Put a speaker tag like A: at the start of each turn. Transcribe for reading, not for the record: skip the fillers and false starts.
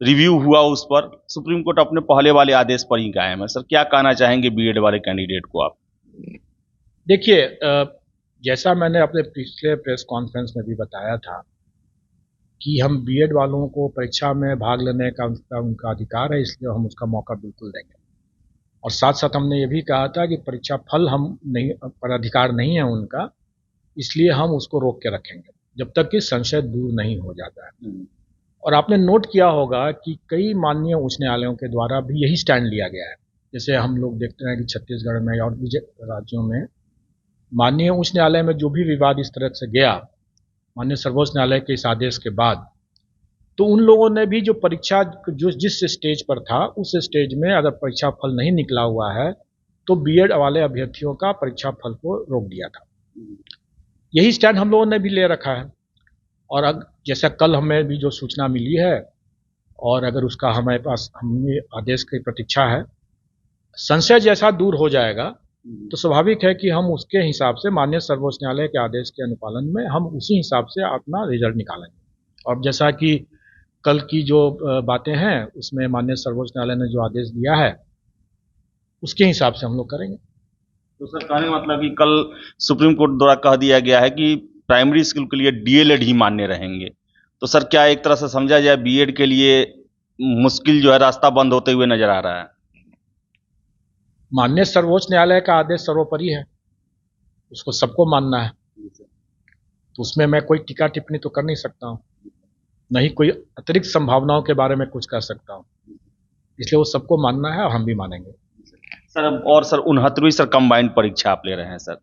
A: Review हुआ उस पर सुप्रीम कोर्ट अपने पहले वाले आदेश पर ही कायम है। सर क्या कहना चाहेंगे बीएड वाले कैंडिडेट को आप?
B: देखिए, जैसा मैंने अपने पिछले प्रेस कॉन्फ्रेंस में भी बताया था कि हम बीएड वालों को परीक्षा में भाग लेने का उनका अधिकार है, इसलिए हम उसका मौका बिल्कुल देंगे। और साथ साथ हमने ये भी कहा था कि परीक्षा फल हम नहीं पर अधिकार नहीं है उनका, इसलिए हम उसको रोक के रखेंगे जब तक कि संशय दूर नहीं हो जाता है। और आपने नोट किया होगा कि कई माननीय उच्च न्यायालयों के द्वारा भी यही स्टैंड लिया गया है। जैसे हम लोग देखते हैं कि छत्तीसगढ़ में और भी राज्यों में माननीय उच्च न्यायालय में जो भी विवाद इस तरह से गया, माननीय सर्वोच्च न्यायालय के इस आदेश के बाद, तो उन लोगों ने भी जो परीक्षा जो जिस स्टेज पर था उस स्टेज में अगर परीक्षा फल नहीं निकला हुआ है तो बीएड वाले अभ्यर्थियों का परीक्षा फल को रोक दिया था। यही स्टैंड हम लोगों ने भी ले रखा है। और जैसा कल हमें भी जो सूचना मिली है और अगर उसका हमारे पास हमें आदेश की प्रतीक्षा है, संशय जैसा दूर हो जाएगा तो स्वाभाविक है कि हम उसके हिसाब से माननीय सर्वोच्च न्यायालय के आदेश के अनुपालन में हम उसी हिसाब से अपना रिजल्ट निकालेंगे। और जैसा कि कल की जो बातें हैं उसमें माननीय सर्वोच्च न्यायालय ने जो आदेश दिया है उसके हिसाब से हम लोग करेंगे।
A: तो सर कहने का मतलब कि कल सुप्रीम कोर्ट द्वारा कह दिया गया है कि प्राइमरी स्कूल के लिए डीएलएड ही मान्य रहेंगे, तो सर क्या एक तरह से समझा जाए बीएड के लिए मुश्किल जो है रास्ता बंद होते हुए नजर आ रहा है?
B: माननीय सर्वोच्च न्यायालय का आदेश सर्वोपरि है, उसको सबको मानना है, तो उसमें मैं कोई टीका टिप्पणी तो कर नहीं सकता हूँ, नहीं कोई अतिरिक्त संभावनाओं के बारे में कुछ कर सकता हूँ, इसलिए वो सबको मानना है और हम भी मानेंगे।
A: सर और सर 69वीं सर कंबाइंड परीक्षा आप ले रहे हैं सर,